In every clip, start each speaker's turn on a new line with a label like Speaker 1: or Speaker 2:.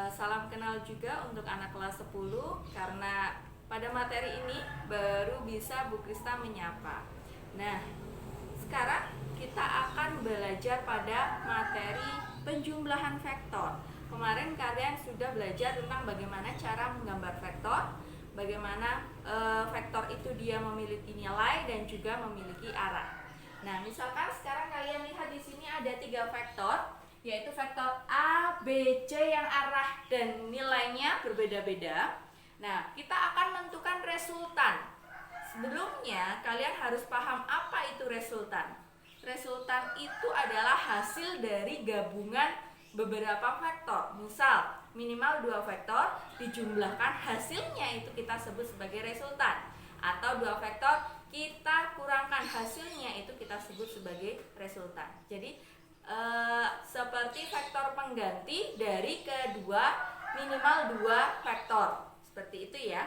Speaker 1: Salam kenal juga untuk anak kelas 10 karena pada materi ini baru bisa Bu Krista menyapa. Nah, sekarang kita akan belajar pada materi penjumlahan vektor. Kemarin kalian sudah belajar tentang bagaimana cara menggambar vektor, bagaimana vektor itu dia memiliki nilai dan juga memiliki arah. Nah, misalkan sekarang kalian lihat di sini ada 3 vektor, yaitu vektor A, B, C yang arah dan nilainya berbeda-beda. Nah, kita akan menentukan resultan. Sebelumnya, kalian harus paham apa itu resultan. Resultan itu adalah hasil dari gabungan beberapa vektor. Misal, minimal 2 vektor dijumlahkan, hasilnya itu kita sebut sebagai resultan. Atau 2 vektor kita kurangkan, hasilnya itu kita sebut sebagai resultan. Jadi, seperti vektor pengganti dari kedua minimal 2 vektor. Seperti itu ya.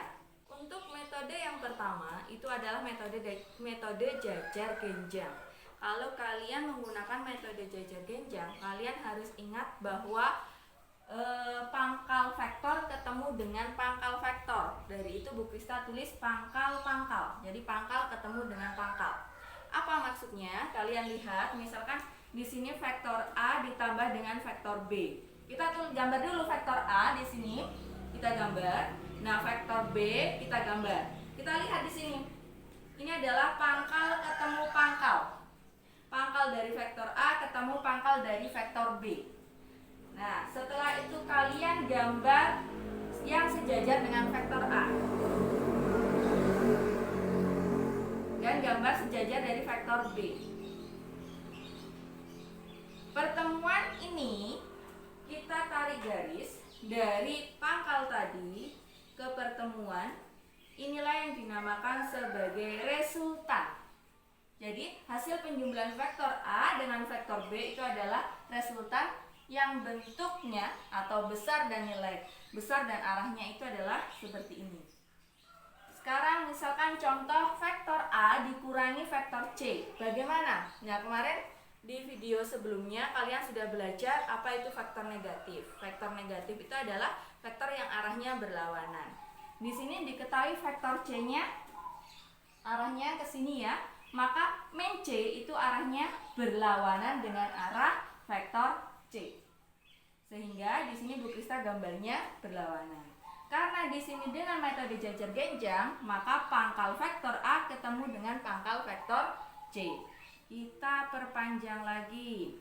Speaker 1: Untuk metode yang pertama itu adalah metode jajar genjang. Kalau kalian menggunakan metode jajar genjang, kalian harus ingat bahwa pangkal vektor ketemu dengan pangkal vektor. Dari itu Bu Krista tulis pangkal-pangkal. Jadi pangkal ketemu dengan pangkal. Apa maksudnya? Kalian lihat, misalkan di sini vektor A ditambah dengan vektor B. Kita gambar dulu vektor A di sini. Kita gambar. Nah, vektor B kita gambar. Kita lihat di sini. Ini adalah pangkal ketemu pangkal. Pangkal dari vektor A ketemu pangkal dari vektor B. Nah, setelah itu kalian gambar yang sejajar dengan vektor A. Dan gambar sejajar dari vektor B. Pertemuan ini kita tarik garis dari pangkal tadi ke pertemuan, inilah yang dinamakan sebagai resultan. Jadi hasil penjumlahan vektor A dengan vektor B itu adalah resultan yang bentuknya atau besar dan nilai besar dan arahnya itu adalah seperti ini. Sekarang misalkan contoh vektor A dikurangi vektor C, bagaimana? Nah, kemarin di video sebelumnya kalian sudah belajar apa itu vektor negatif. Vektor negatif itu adalah vektor yang arahnya berlawanan. Di sini diketahui vektor C-nya arahnya ke sini ya. Maka min C itu arahnya berlawanan dengan arah vektor C. Sehingga di sini Bu Krista gambarnya berlawanan. Karena di sini dengan metode jajar genjang, maka pangkal vektor A ketemu dengan pangkal vektor C. Kita perpanjang lagi.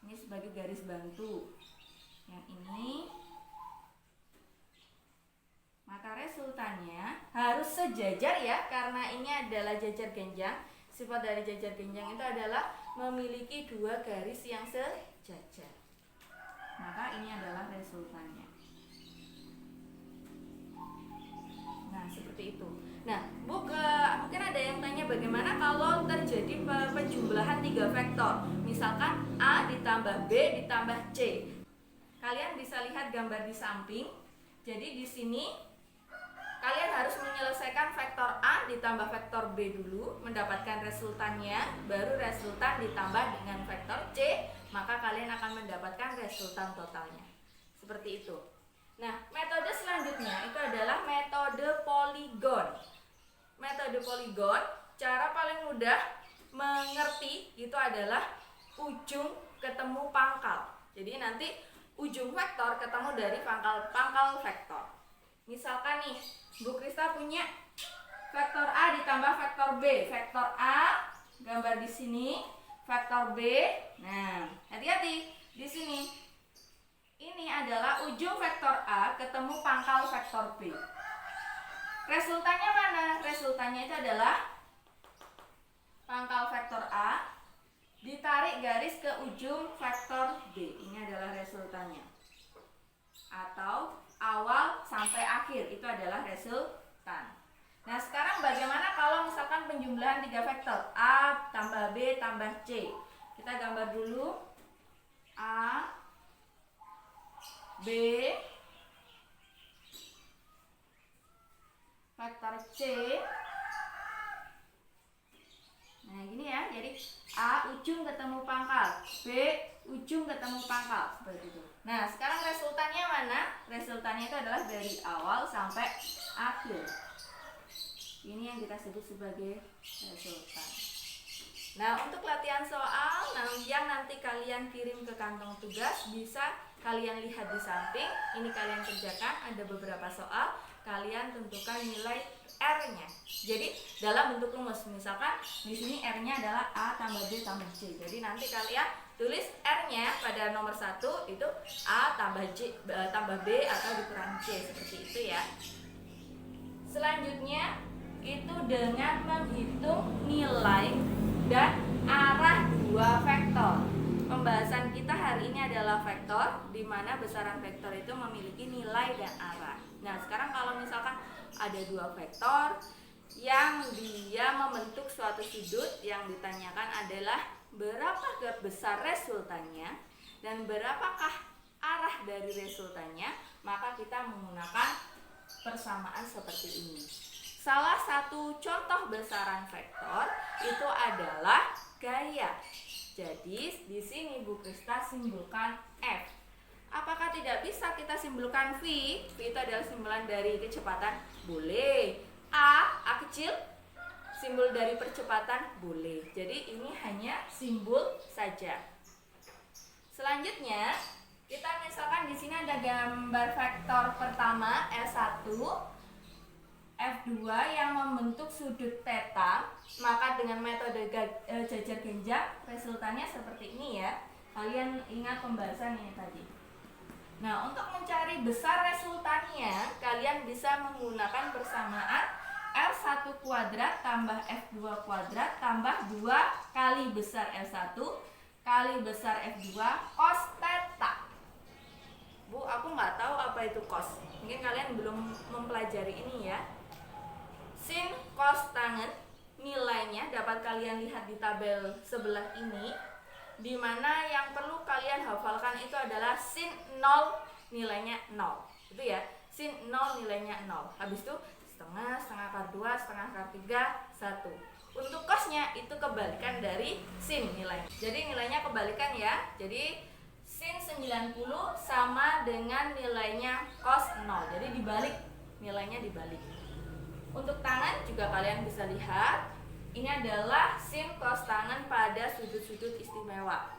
Speaker 1: Ini sebagai garis bantu. Yang ini. Maka resultannya harus sejajar ya, karena ini adalah jajar genjang. Sifat dari jajar genjang itu adalah memiliki 2 garis yang sejajar. Maka ini adalah resultannya. Nah, seperti itu. Nah, mungkin ada yang tanya bagaimana kalau terjadi penjumlahan 3 vektor. Misalkan A ditambah B ditambah C. Kalian bisa lihat gambar di samping. Jadi di sini kalian harus menyelesaikan vektor A ditambah vektor B dulu, mendapatkan resultannya, baru resultan ditambah dengan vektor C, maka kalian akan mendapatkan resultan totalnya. Seperti itu. Nah, metode selanjutnya itu adalah metode poligon. Metode poligon, cara paling mudah mengerti itu adalah ujung ketemu pangkal. Jadi nanti ujung vektor ketemu dari pangkal vektor. Misalkan nih, Bu Krista punya vektor A ditambah vektor B. Vektor A gambar di sini, vektor B. Nah, hati-hati di sini. Ini adalah ujung vektor A ketemu pangkal vektor B. Resultannya mana? Resultannya itu adalah pangkal vektor A ditarik garis ke ujung vektor B. Ini adalah resultannya. Atau awal sampai akhir itu adalah resultan. Nah, sekarang bagaimana kalau misalkan penjumlahan 3 vektor A tambah B tambah C. Kita gambar dulu A, B, vektor C. Nah, gini ya. Jadi A ujung ketemu pangkal, B ujung ketemu pangkal, seperti itu. Nah, sekarang resultannya mana? Resultannya itu adalah dari awal sampai akhir. Ini yang kita sebut sebagai resultan. Nah, untuk latihan soal yang nanti kalian kirim ke kantong tugas, bisa kalian lihat di samping. Ini kalian kerjakan, ada beberapa soal. Kalian tentukan nilai R-nya. Jadi dalam bentuk rumus, misalkan di sini R-nya adalah A tambah B tambah C. Jadi nanti kalian tulis R-nya pada nomor 1 itu A tambah B atau dikurang C, seperti itu ya. Selanjutnya itu dengan menghitung nilai dan arah dua vektor. Pembahasan kita hari ini adalah vektor, di mana besaran vektor itu memiliki nilai dan arah. Nah, sekarang kalau misalkan ada dua vektor yang dia membentuk suatu sudut, yang ditanyakan adalah berapa besar resultannya dan berapakah arah dari resultannya, maka kita menggunakan persamaan seperti ini. Salah satu contoh besaran vektor itu adalah gaya. Jadi di sini Bu Krista simbolkan F. Apakah tidak bisa kita simbolkan V? V itu adalah simbolan dari kecepatan? Boleh. A kecil, simbol dari percepatan? Boleh. Jadi ini hanya simbol saja. Selanjutnya, kita misalkan di sini ada gambar vektor pertama S1, F2 yang membentuk sudut theta, maka dengan metode jajar genjang resultannya seperti ini ya. Kalian ingat pembahasan ini tadi. Nah, untuk mencari besar resultannya, kalian bisa menggunakan persamaan R1 kuadrat tambah F2 kuadrat tambah 2 kali besar R1 kali besar F2 cos theta. Bu, aku nggak tahu apa itu cos. Mungkin kalian belum mempelajari ini ya. Sin cos tangen nilainya dapat kalian lihat di tabel sebelah ini, di mana yang perlu kalian hafalkan itu adalah sin 0 nilainya 0. Itu ya, sin 0 nilainya 0. Habis itu setengah akar 2, setengah akar 3, 1. Untuk cosnya itu kebalikan dari sin nilainya. Jadi nilainya kebalikan ya. Jadi sin 90 sama dengan nilainya cos 0. Jadi dibalik, nilainya dibalik. Untuk tangan juga kalian bisa lihat, ini adalah sin cos tangan pada sudut-sudut istimewa.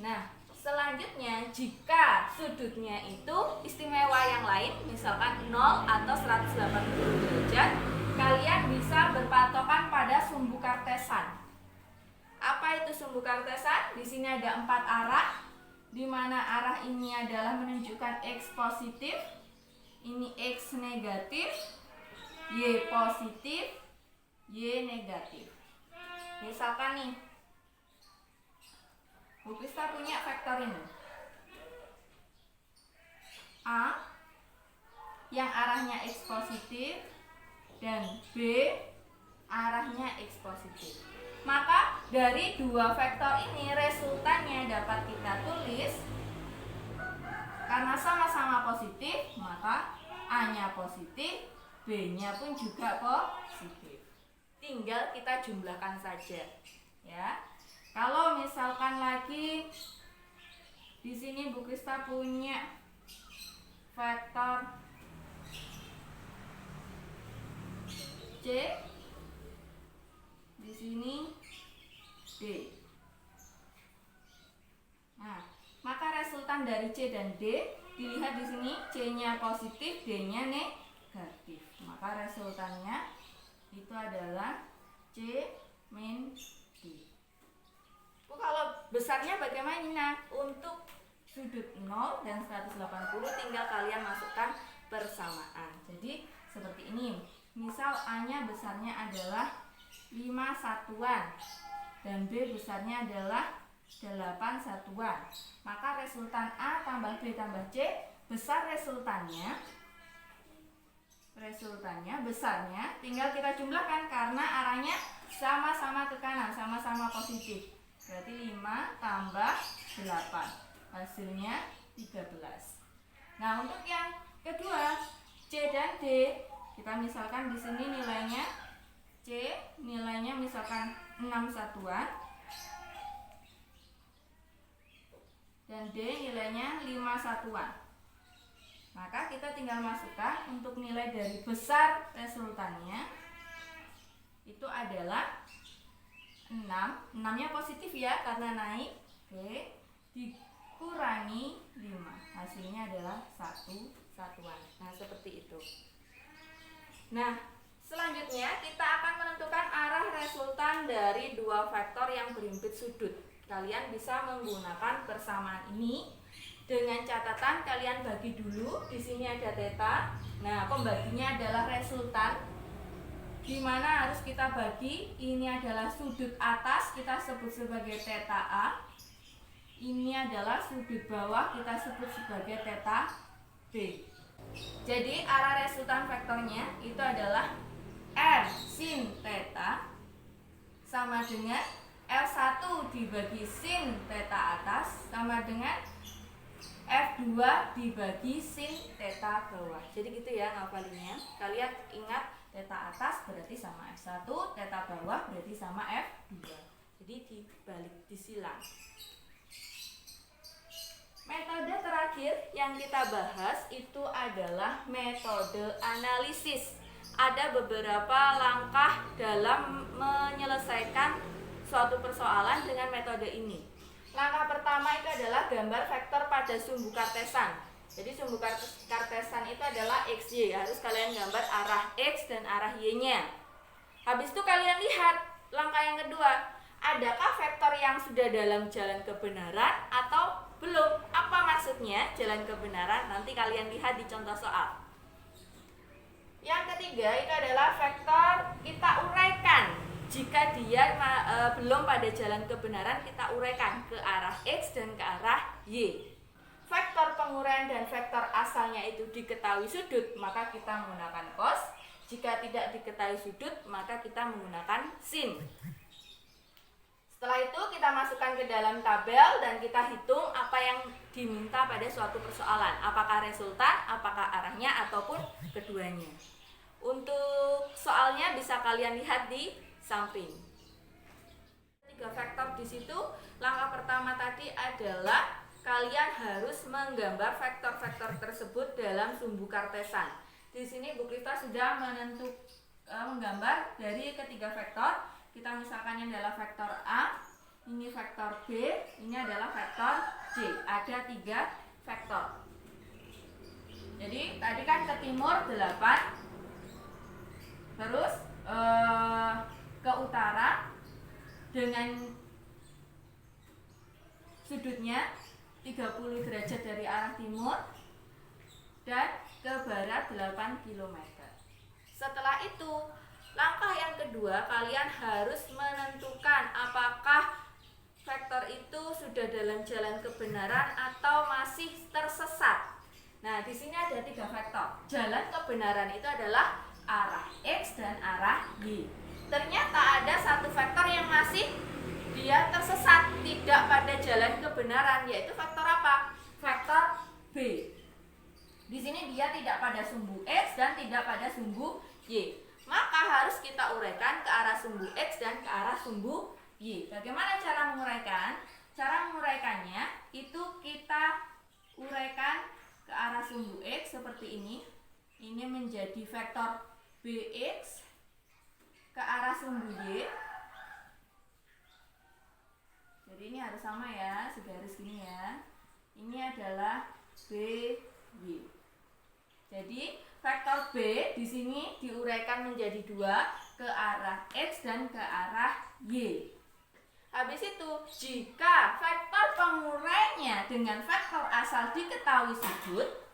Speaker 1: Nah, selanjutnya jika sudutnya itu istimewa yang lain, misalkan 0 atau 180 derajat, kalian bisa berpatokan pada sumbu kartesan. Apa itu sumbu kartesan? Di sini ada 4 arah, di mana arah ini adalah menunjukkan X positif, ini X negatif, Y positif, Y negatif. Misalkan nih, Bu Krista punya vektor ini A yang arahnya X positif dan B arahnya X positif. Maka dari dua vektor ini resultannya dapat kita tulis, karena sama-sama positif maka A-nya positif, B-nya pun juga positif. Tinggal kita jumlahkan saja, ya. Kalau misalkan lagi di sini Bu Krista punya vektor C, di sini D. Nah, maka resultan dari C dan D dilihat di sini, C-nya positif, D-nya negatif. Maka resultannya itu adalah C min D. Kalau besarnya bagaimana? Untuk sudut 0 dan 180 tinggal kalian masukkan persamaan. Jadi seperti ini. Misal A-nya besarnya adalah 5 satuan dan B besarnya adalah 8 satuan. Maka resultan A tambah B tambah C, besar resultannya besarnya tinggal kita jumlahkan karena arahnya sama-sama ke kanan, sama-sama positif. Berarti 5 tambah 8, hasilnya 13. Nah, untuk yang kedua, C dan D, kita misalkan di sini nilainya C, nilainya misalkan 6 satuan. dan D nilainya 5 satuan. Maka kita tinggal masukkan untuk nilai dari besar resultannya itu adalah 6. 6-nya positif ya karena naik. Oke. Dikurangi 5. Hasilnya adalah 1 satuan. Nah, seperti itu. Nah, selanjutnya kita akan menentukan arah resultan dari dua vektor yang berhimpit sudut. Kalian bisa menggunakan persamaan ini dengan catatan kalian bagi dulu. Di sini ada theta. Nah, pembaginya adalah resultan. Di mana harus kita bagi? Ini adalah sudut atas, kita sebut sebagai theta A. Ini adalah sudut bawah, kita sebut sebagai theta B. Jadi arah resultan vektornya itu adalah R sin theta sama dengan L1 dibagi sin theta atas sama dengan F2 dibagi sin theta bawah. Jadi gitu ya ngapalinnya. Kalian ingat theta atas berarti sama F1, theta bawah berarti sama F2. Jadi dibalik, disilang. Metode terakhir yang kita bahas itu adalah metode analisis. Ada beberapa langkah dalam menyelesaikan suatu persoalan dengan metode ini. Langkah pertama itu adalah gambar vektor pada sumbu kartesan. Jadi sumbu kartesan itu adalah XY. Harus kalian gambar arah X dan arah Y-nya. Habis itu kalian lihat langkah yang kedua. Adakah vektor yang sudah dalam jalan kebenaran atau belum? Apa maksudnya jalan kebenaran? Nanti kalian lihat di contoh soal. Yang ketiga itu adalah vektor kita uraikan. Jika dia belum pada jalan kebenaran, kita uraikan ke arah X dan ke arah Y. Vektor penguraian dan vektor asalnya itu diketahui sudut, maka kita menggunakan cos. Jika tidak diketahui sudut, maka kita menggunakan sin. Setelah itu kita masukkan ke dalam tabel dan kita hitung apa yang diminta pada suatu persoalan. Apakah resultan, apakah arahnya, ataupun keduanya. Untuk soalnya bisa kalian lihat di samping. 3 vektor di situ. Langkah pertama tadi adalah kalian harus menggambar vektor-vektor tersebut dalam sumbu kartesan. Di sini Bu Krista sudah menggambar dari ketiga vektor. Kita misalkan ini adalah vektor A, ini vektor B, ini adalah vektor C. Ada 3 vektor. Jadi tadi kan ke timur 8, terus ke utara dengan sudutnya 30 derajat dari arah timur dan ke barat 8 km. Setelah itu, langkah yang kedua kalian harus menentukan apakah vektor itu sudah dalam jalan kebenaran atau masih tersesat. Nah, di sini ada 3 vektor. Jalan kebenaran itu adalah arah X dan arah Y. Ternyata ada satu vektor yang masih dia tersesat, tidak pada jalan kebenaran, yaitu vektor apa? Vektor B. Di sini dia tidak pada sumbu X dan tidak pada sumbu Y. Maka harus kita uraikan ke arah sumbu X dan ke arah sumbu Y. Bagaimana cara menguraikan? Cara menguraikannya itu kita uraikan ke arah sumbu X seperti ini. Ini menjadi vektor BX ke arah sumbu Y. Jadi ini harus sama ya, segaris gini ya. Ini adalah BY. Jadi vektor B di sini diuraikan menjadi 2 ke arah X dan ke arah Y. Habis itu, jika vektor pengurainya dengan vektor asal diketahui sudut,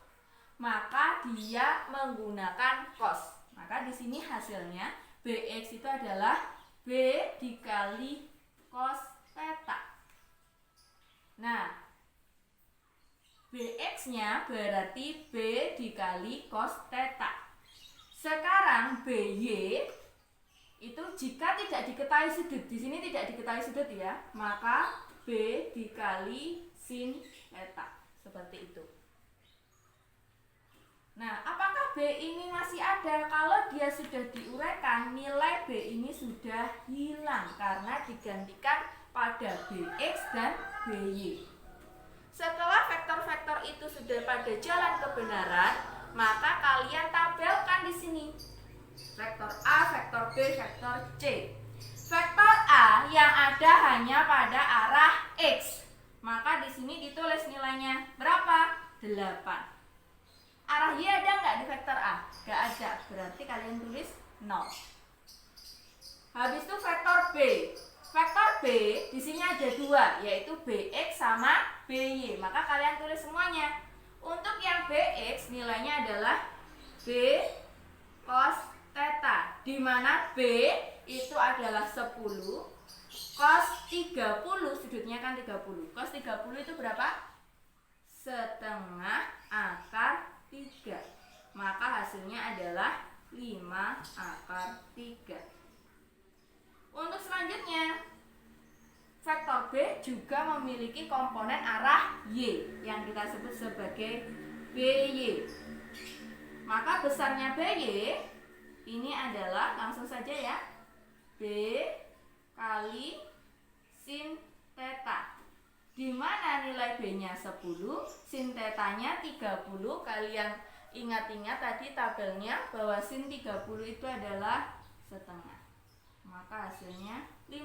Speaker 1: maka dia menggunakan cos. Maka di sini hasilnya BX itu adalah B dikali cos theta. Nah, BX-nya berarti B dikali cos theta. Sekarang BY itu jika tidak diketahui sudut, di sini tidak diketahui sudut ya, maka B dikali sin theta. Seperti itu. Nah, apakah B ini masih ada? Kalau dia sudah diuraikan, nilai B ini sudah hilang karena digantikan pada BX dan BY. Setelah vektor-vektor itu sudah pada jalan kebenaran, maka kalian tabelkan di sini. Vektor A, vektor B, vektor C. Vektor A yang ada hanya pada arah X. Maka di sini ditulis nilainya berapa? 8. Arah Y ada nggak di vektor A? Nggak ada. Berarti kalian tulis 0. Habis itu vektor B. Vektor B di sini ada 2, yaitu BX sama BY. Maka kalian tulis semuanya. Untuk yang BX nilainya adalah B cos theta, di mana B itu adalah 10, cos 30, sudutnya kan 30. Cos 30 itu berapa? Setengah akar 3. Maka hasilnya adalah 5 akar 3. Untuk selanjutnya, vektor B juga memiliki komponen arah Y yang kita sebut sebagai BY. Maka besarnya BY ini adalah, langsung saja ya, B kali sin theta, di mana nilai B-nya 10, sin theta-nya 30. Kalian ingat-ingat tadi tabelnya bahwa sin 30 itu adalah setengah. Maka hasilnya 5.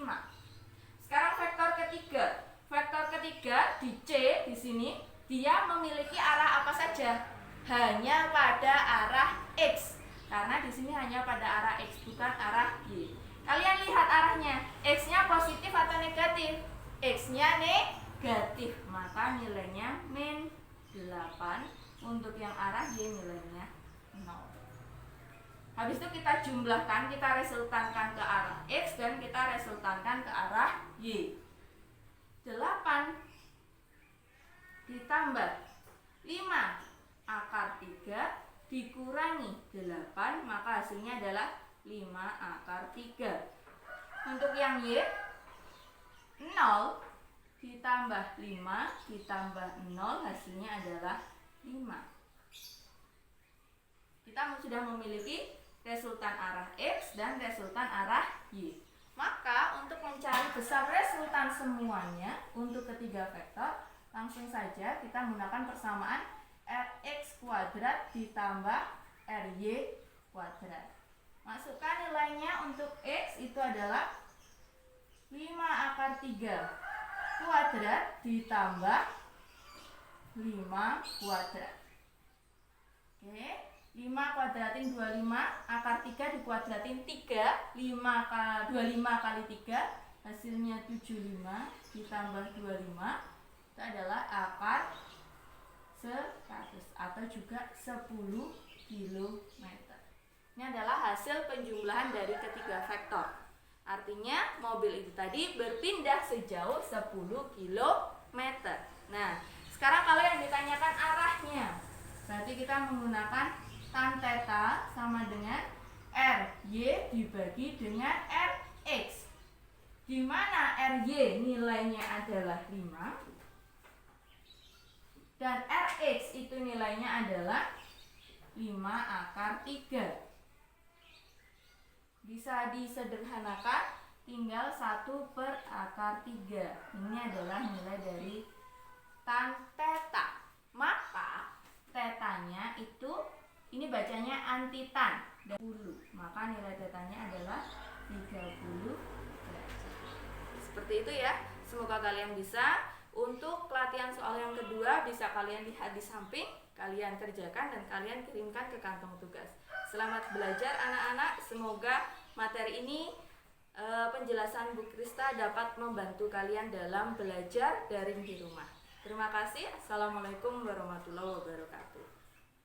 Speaker 1: Sekarang vektor ketiga. Vektor ketiga di C di sini dia memiliki arah apa saja? Hanya pada arah X. Karena di sini hanya pada arah X, bukan arah Y. Kalian lihat arahnya, X-nya positif atau negatif? X-nya negatif, maka nilainya min 8. Untuk yang arah Y nilainya 0. Habis itu kita jumlahkan, kita resultankan ke arah X dan kita resultankan ke arah Y. 8 ditambah 5 akar 3 dikurangi 8, maka hasilnya adalah 5 akar 3. Untuk yang Y, 0 ditambah 5 ditambah 0, hasilnya adalah 5. Kita sudah memiliki resultan arah X dan resultan arah Y. Maka untuk mencari besar resultan semuanya untuk ketiga vektor, langsung saja kita menggunakan persamaan Rx kuadrat ditambah Ry kuadrat. Masukkan nilainya untuk X itu adalah 5 akar 3 kuadrat ditambah 5 kuadrat. Oke, 5 kuadratin 25, akar 3 dikuadratin 3, 25 kali 3 hasilnya 75 ditambah 25 itu adalah akar 100 atau juga 10 km. Ini adalah hasil penjumlahan dari ketiga vektor. Artinya mobil itu tadi berpindah sejauh 10 km. Nah, sekarang kalau yang ditanyakan arahnya, berarti kita menggunakan tan theta sama dengan Ry dibagi dengan Rx, di mana Ry nilainya adalah 5 dan Rx itu nilainya adalah 5 akar 3. Bisa disederhanakan, tinggal 1 per akar 3. Ini adalah nilai dari tan theta. Maka tetanya itu, ini bacanya anti tan, 10. Maka nilai tetanya adalah 30 derajat. Seperti itu ya. Semoga kalian bisa. Untuk pelatihan soal yang kedua bisa kalian lihat di samping, kalian kerjakan dan kalian kirimkan ke kantong tugas. Selamat belajar anak-anak. Semoga materi ini penjelasan Bu Krista dapat membantu kalian dalam belajar daring di rumah. Terima kasih. Assalamualaikum warahmatullahi wabarakatuh.